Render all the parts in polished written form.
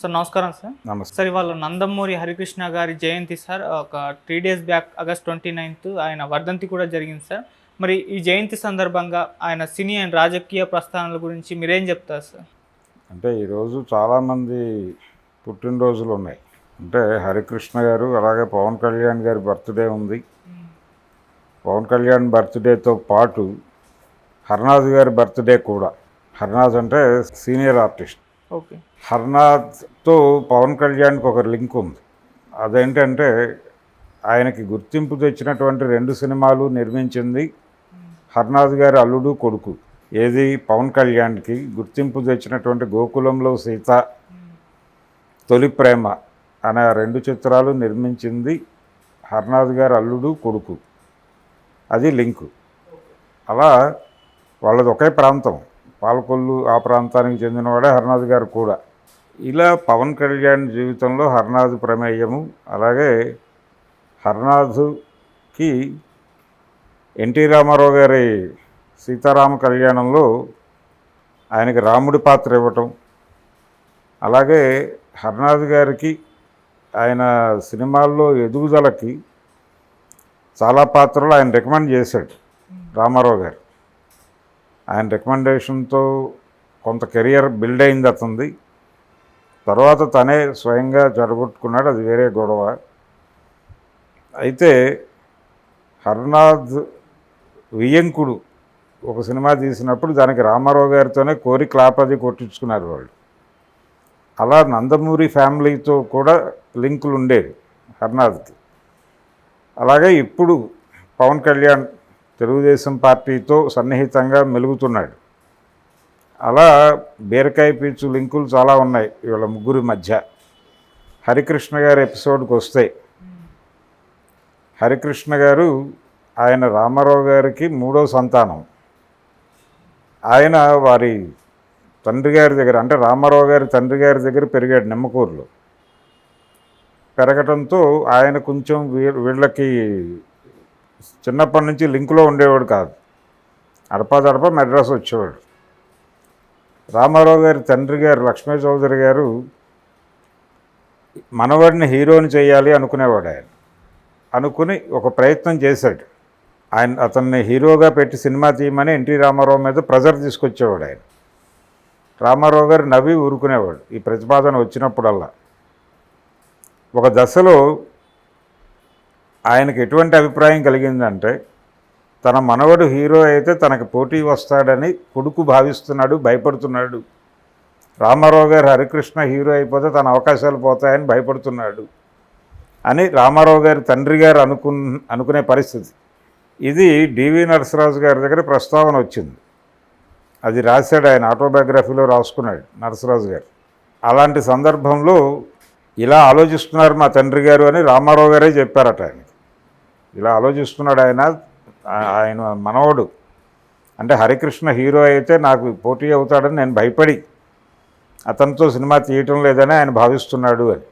Sir నమస్కారం sir. నమస్తే. Sir ఇవాళ నందమూరి హరికృష్ణ గారి జయంతి సార్. ఒక 3 days బ్యాక్ ఆగస్ట్ 29 ఆయన వర్ధంతి కూడా జరిగింది సార్. మరి ఈ జయంతి సందర్భంగా ఆయన సినీ అండ్ రాజకీయ ప్రస్థానాల గురించి మీరేం చెప్తారు సార్? అంటే ఈరోజు చాలామంది పుట్టినరోజులు ఉన్నాయి. అంటే హరికృష్ణ గారు, అలాగే పవన్ కళ్యాణ్ గారి బర్త్డే ఉంది. పవన్ కళ్యాణ్ బర్త్డేతో పాటు హర్నాథ్ గారి బర్త్డే కూడా. హర్నాథ్ అంటే సీనియర్ ఆర్టిస్ట్. ఓకే. హర్నాథ్తో పవన్ కళ్యాణ్కి ఒక లింక్ ఉంది. అదేంటంటే ఆయనకి గుర్తింపు తెచ్చినటువంటి 2 సినిమాలు నిర్మించింది హర్నాథ్ గారి అల్లుడు కొడుకు. ఏది పవన్ కళ్యాణ్కి గుర్తింపు తెచ్చినటువంటి గోకులంలో సీత, తొలి ప్రేమ అనే 2 చిత్రాలు నిర్మించింది హర్నాథ్ గారి అల్లుడు కొడుకు. అది లింకు. అలా వాళ్ళది ఒకే ప్రాంతం, పాలకొల్లు. ఆ ప్రాంతానికి చెందినవాడే హర్నాథ్ గారు కూడా. ఇలా పవన్ కళ్యాణ్ జీవితంలో హర్నాథ్ ప్రమేయము, అలాగే హర్నాథ్కి ఎన్టీ రామారావు గారి సీతారామ కళ్యాణంలో ఆయనకి రాముడి పాత్ర ఇవ్వటం, అలాగే హర్నాథ్ గారికి ఆయన సినిమాల్లో ఎదుగుదలకి చాలా పాత్రలు ఆయన రికమెండ్ చేశాడు రామారావు గారు. ఆయన రికమెండేషన్తో కొంత కెరియర్ బిల్డ్ అయింది అతనిది. తర్వాత తనే స్వయంగా చెడగొట్టుకున్నాడు, అది వేరే గొడవ. అయితే హర్నాథ్ వియ్యంకుడు ఒక సినిమా తీసినప్పుడు దానికి రామారావు గారితోనే కోరి క్లాప్ అది కొట్టించుకున్నారు వాళ్ళు. అలా నందమూరి ఫ్యామిలీతో కూడా లింకులు ఉండేవి హర్నాథ్కి. అలాగే ఇప్పుడు పవన్ కళ్యాణ్ తెలుగుదేశం పార్టీతో సన్నిహితంగా మెలుగుతున్నాడు. అలా బీరకాయ పీచు లింకులు చాలా ఉన్నాయి వీళ్ళ ముగ్గురి మధ్య. హరికృష్ణ గారి ఎపిసోడ్కి వస్తే, హరికృష్ణ గారు ఆయన రామారావు గారికి 3వ సంతానం. ఆయన వారి తండ్రి గారి దగ్గర, అంటే రామారావు గారి తండ్రి గారి దగ్గర పెరిగాడు నిమ్మకూరులో. పెరగటంతో ఆయన కొంచెం వీళ్ళకి చిన్నప్పటి నుంచి లింకులో ఉండేవాడు కాదు. అడపాదడప మెడ్రాస్ వచ్చేవాడు. రామారావు గారి తండ్రి గారు లక్ష్మీ చౌదరి గారు మనవాడిని హీరోని చేయాలి అనుకునేవాడు. ఆయన అనుకుని ఒక ప్రయత్నం చేశాడు. అతన్ని హీరోగా పెట్టి సినిమా తీయమని ఎన్టీ రామారావు మీద ప్రెజర్ తీసుకొచ్చేవాడు ఆయన. రామారావు గారు నవ్వి ఊరుకునేవాడు ఈ ప్రతిపాదన వచ్చినప్పుడల్లా. ఒక దశలో ఆయనకు ఎటువంటి అభిప్రాయం కలిగిందంటే, తన మనవడు హీరో అయితే తనకు పోటీ వస్తాడని కొడుకు భావిస్తున్నాడు, భయపడుతున్నాడు. రామారావు గారు హరికృష్ణ హీరో అయిపోతే తన అవకాశాలు పోతాయని భయపడుతున్నాడు అని రామారావు గారి తండ్రి గారు అనుకునే పరిస్థితి. ఇది డివి నరసరాజు గారి దగ్గర ప్రస్తావన వచ్చింది. అది రాశాడు, ఆయన ఆటోబయోగ్రఫీలో రాసుకున్నాడు నరసరాజు గారు. అలాంటి సందర్భంలో ఇలా ఆలోచిస్తున్నారు మా తండ్రి గారు అని రామారావు గారే చెప్పారట ఆయన. ఇలా ఆలోచిస్తున్నాడు ఆయన మనవడు, అంటే హరికృష్ణ హీరో అయితే నాకు పోటీ అవుతాడని నేను భయపడి అతనితో సినిమా తీయటం లేదని ఆయన భావిస్తున్నాడు అని.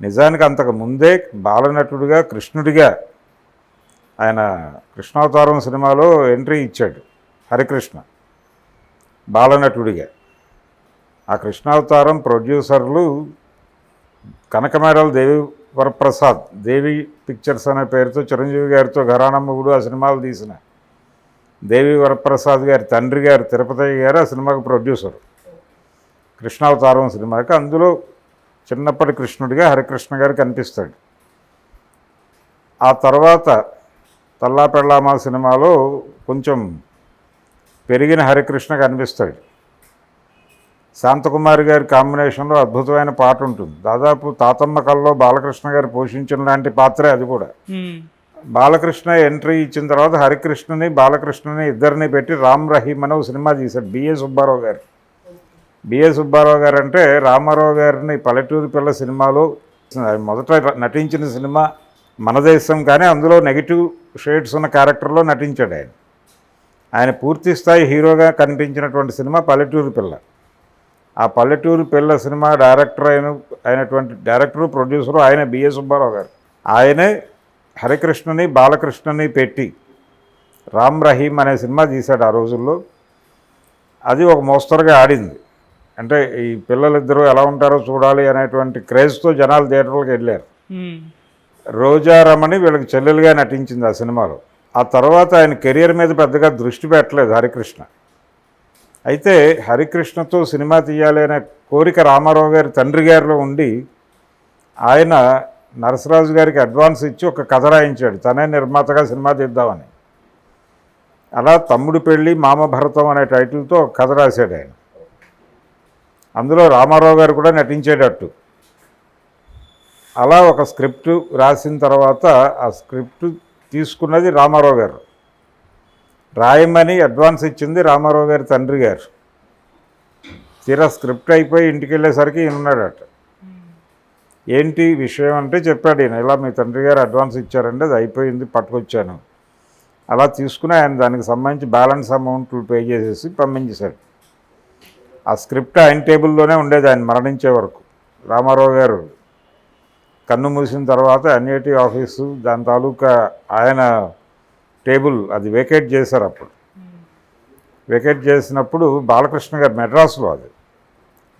నిజానికి అంతకు ముందే బాలనటుడిగా, కృష్ణుడిగా ఆయన కృష్ణావతారం సినిమాలో ఎంట్రీ ఇచ్చాడు హరికృష్ణ బాలనటుడిగా. ఆ కృష్ణావతారం ప్రొడ్యూసర్లు కనకమేడల దేవి వరప్రసాద్, దేవి పిక్చర్స్ అనే పేరుతో చిరంజీవి గారితో ఘరానమ్మగుడు ఆ సినిమాలు తీసిన దేవి వరప్రసాద్ గారి తండ్రి గారు తిరుపతి గారు ఆ సినిమాకు ప్రొడ్యూసర్, కృష్ణావతారం సినిమాకి. అందులో చిన్నప్పటి కృష్ణుడిగా హరికృష్ణ గారు కనిపిస్తాడు. ఆ తర్వాత తల్లా పెళ్ళామా సినిమాలో కొంచెం పెరిగిన హరికృష్ణ కనిపిస్తాడు. శాంతకుమారి గారి కాంబినేషన్లో అద్భుతమైన పాట ఉంటుంది. దాదాపు తాతమ్మ కల్లో బాలకృష్ణ గారు పోషించిన లాంటి పాత్రే అది కూడా. బాలకృష్ణ ఎంట్రీ ఇచ్చిన తర్వాత హరికృష్ణని, బాలకృష్ణని ఇద్దరిని పెట్టి రామ్ రహీమ్ అనే ఒక సినిమా తీశాడు బిఏ సుబ్బారావు గారు. బిఏ సుబ్బారావు గారు అంటే రామారావు గారిని పల్లెటూరు పిల్ల సినిమాలో మొదట నటించిన సినిమా మన దేశం, కానీ అందులో నెగిటివ్ షేడ్స్ ఉన్న క్యారెక్టర్లో నటించాడు ఆయన. ఆయన పూర్తి స్థాయి హీరోగా కనిపించినటువంటి సినిమా పల్లెటూరు పిల్ల. ఆ పల్లెటూరు పిల్ల సినిమా అయినటువంటి డైరెక్టరు, ప్రొడ్యూసరు ఆయన బిఏ సుబ్బారావు గారు. ఆయనే హరికృష్ణని, బాలకృష్ణని పెట్టి రామ్ రహీమ్ అనే సినిమా తీశాడు ఆ రోజుల్లో. అది ఒక మోస్తరుగా ఆడింది. అంటే ఈ పిల్లలిద్దరూ ఎలా ఉంటారో చూడాలి అనేటువంటి క్రేజ్తో జనాలు థియేటర్లకు వెళ్ళారు. రోజారమణి వీళ్ళకి చెల్లెలుగా నటించింది ఆ సినిమాలో. ఆ తర్వాత ఆయన కెరియర్ మీద పెద్దగా దృష్టి పెట్టలేదు హరికృష్ణ. అయితే హరికృష్ణతో సినిమా తీయాలి అనే కోరిక రామారావు గారి తండ్రి గారిలో ఉండి ఆయన నరసరాజు గారికి అడ్వాన్స్ ఇచ్చి ఒక కథ రాయించాడు, తనే నిర్మాతగా సినిమా తీద్దామని. అలా తమ్ముడు పెళ్ళి మామ భరతం అనే టైటిల్తో ఒక కథ రాశాడు ఆయన. అందులో రామారావు గారు కూడా నటించేటట్టు. అలా ఒక స్క్రిప్ట్ రాసిన తర్వాత ఆ స్క్రిప్ట్ తీసుకున్నది రామారావు గారు, రాయమని అడ్వాన్స్ ఇచ్చింది రామారావు గారి తండ్రి గారు. తీరా స్క్రిప్ట్ అయిపోయి ఇంటికి వెళ్ళేసరికి ఈయన ఉన్నాడట. ఏంటి విషయం అంటే చెప్పాడు ఈయన, ఇలా మీ తండ్రి గారు అడ్వాన్స్ ఇచ్చారండి, అది అయిపోయింది, పట్టుకొచ్చాను. అలా తీసుకుని ఆయన దానికి సంబంధించి బ్యాలెన్స్ అమౌంట్లు పే చేసేసి పంపించేశాడు. ఆ స్క్రిప్ట్ ఆయన టేబుల్లోనే ఉండేది ఆయన మరణించే వరకు. రామారావు గారు కన్ను మూసిన తర్వాత ఎన్ఐటి ఆఫీసు దాని తాలూకా ఆయన టేబుల్ అది వేకేట్ చేశారు. అప్పుడు వేకేట్ చేసినప్పుడు బాలకృష్ణ గారు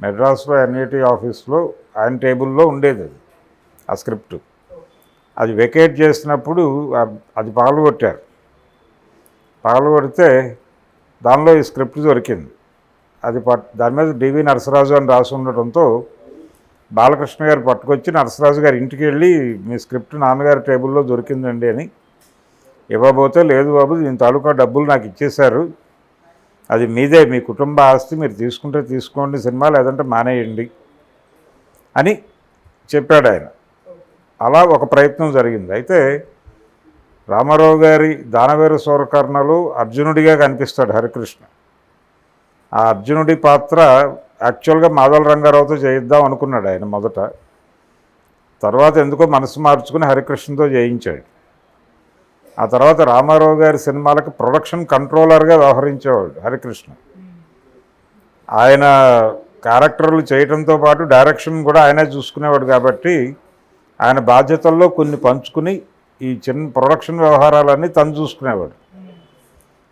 మెడ్రాస్లో ఎన్ఐటి ఆఫీస్లో ఆయన టేబుల్లో ఉండేది అది, ఆ స్క్రిప్ట్. అది వేకేట్ చేసినప్పుడు అది పగలగొడితే దానిలో ఈ స్క్రిప్ట్ దొరికింది. అది దాని మీద డివి నరసరాజు అని రాసి ఉండటంతో బాలకృష్ణ గారు పట్టుకొచ్చి నరసరాజు గారి ఇంటికి వెళ్ళి మీ స్క్రిప్ట్ నాన్నగారి టేబుల్లో దొరికిందండి అని ఇవ్వబోతే, లేదు బాబు దీని తాలూకా డబ్బులు నాకు ఇచ్చేశారు, అది మీదే, మీ కుటుంబ ఆస్తి, మీరు తీసుకుంటే తీసుకోండి సినిమా, లేదంటే మానేయండి అని చెప్పాడు ఆయన. అలా ఒక ప్రయత్నం జరిగింది. అయితే రామారావు గారి దానవేరు సూరకర్ణలో అర్జునుడిగా కనిపిస్తాడు హరికృష్ణ. ఆ అర్జునుడి పాత్ర యాక్చువల్గా మాధవ రంగారావుతో చేయిద్దాం అనుకున్నాడు ఆయన మొదట. తర్వాత ఎందుకో మనసు మార్చుకుని హరికృష్ణతో చేయించాడు. ఆ తర్వాత రామారావు గారి సినిమాలకు ప్రొడక్షన్ కంట్రోలర్గా వ్యవహరించేవాడు హరికృష్ణ. ఆయన క్యారెక్టర్లు చేయడంతో పాటు డైరెక్షన్ కూడా ఆయనే చూసుకునేవాడు కాబట్టి ఆయన బాధ్యతల్లో కొన్ని పంచుకుని ఈ చిన్న ప్రొడక్షన్ వ్యవహారాలన్నీ తను చూసుకునేవాడు.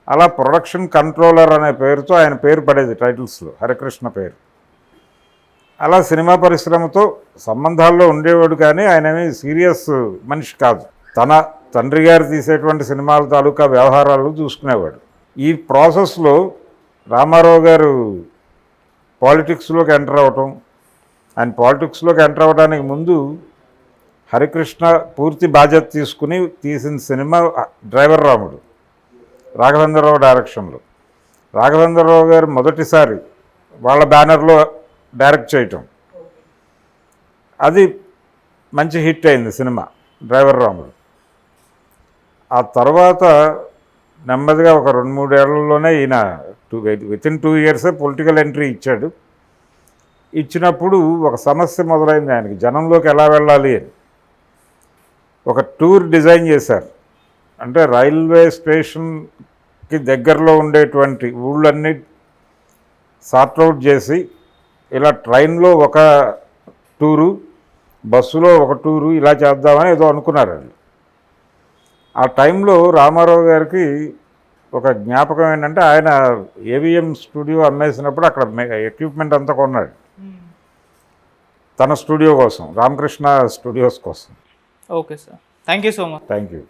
అలా ప్రొడక్షన్ కంట్రోలర్ అనే పేరుతో ఆయన పేరు పడేది టైటిల్స్లో, హరికృష్ణ పేరు. అలా సినిమా పరిశ్రమతో సంబంధాల్లో ఉండేవాడు, కానీ ఆయనేమి సీరియస్ మనిషి కాదు. తన తండ్రి గారు తీసేటువంటి సినిమాల తాలూకా వ్యవహారాలు చూసుకునేవాడు. ఈ ప్రాసెస్లో రామారావు గారు పాలిటిక్స్లోకి ఎంటర్ అవ్వటం, ఆయన పాలిటిక్స్లోకి ఎంటర్ అవ్వడానికి ముందు హరికృష్ణ పూర్తి బాధ్యత తీసుకుని తీసిన సినిమా డ్రైవర్ రాముడు, రాఘవేంద్రరావు డైరెక్షన్లో. రాఘవేంద్రరావు గారు మొదటిసారి వాళ్ళ బ్యానర్లో డైరెక్ట్ చేయటం, అది మంచి హిట్ అయింది సినిమా డ్రైవర్ రాముడు. ఆ తర్వాత నెమ్మదిగా ఒక 2-3 ఏళ్లలోనే ఈయన వితిన్ 2 ఇయర్సే పొలిటికల్ ఎంట్రీ ఇచ్చాడు. ఇచ్చినప్పుడు ఒక సమస్య మొదలైంది ఆయనకి, జనంలోకి ఎలా వెళ్ళాలి అని. ఒక టూర్ డిజైన్ చేశారు. అంటే రైల్వే స్టేషన్కి దగ్గరలో ఉండేటువంటి ఊళ్ళన్నీ సార్ట్అవుట్ చేసి, ఇలా ట్రైన్లో ఒక టూరు, బస్సులో ఒక టూరు, ఇలా చేద్దామని ఏదో అనుకున్నారు వాళ్ళు. ఆ టైంలో రామారావు గారికి ఒక జ్ఞాపకం ఏంటంటే, ఆయన ఏవిఎం స్టూడియో అమ్మేసినప్పుడు అక్కడ ఎక్విప్మెంట్ అంతా కొన్నాడు తన స్టూడియో కోసం, రామకృష్ణ స్టూడియోస్ కోసం. Okay sir, thank you so much. Thank you.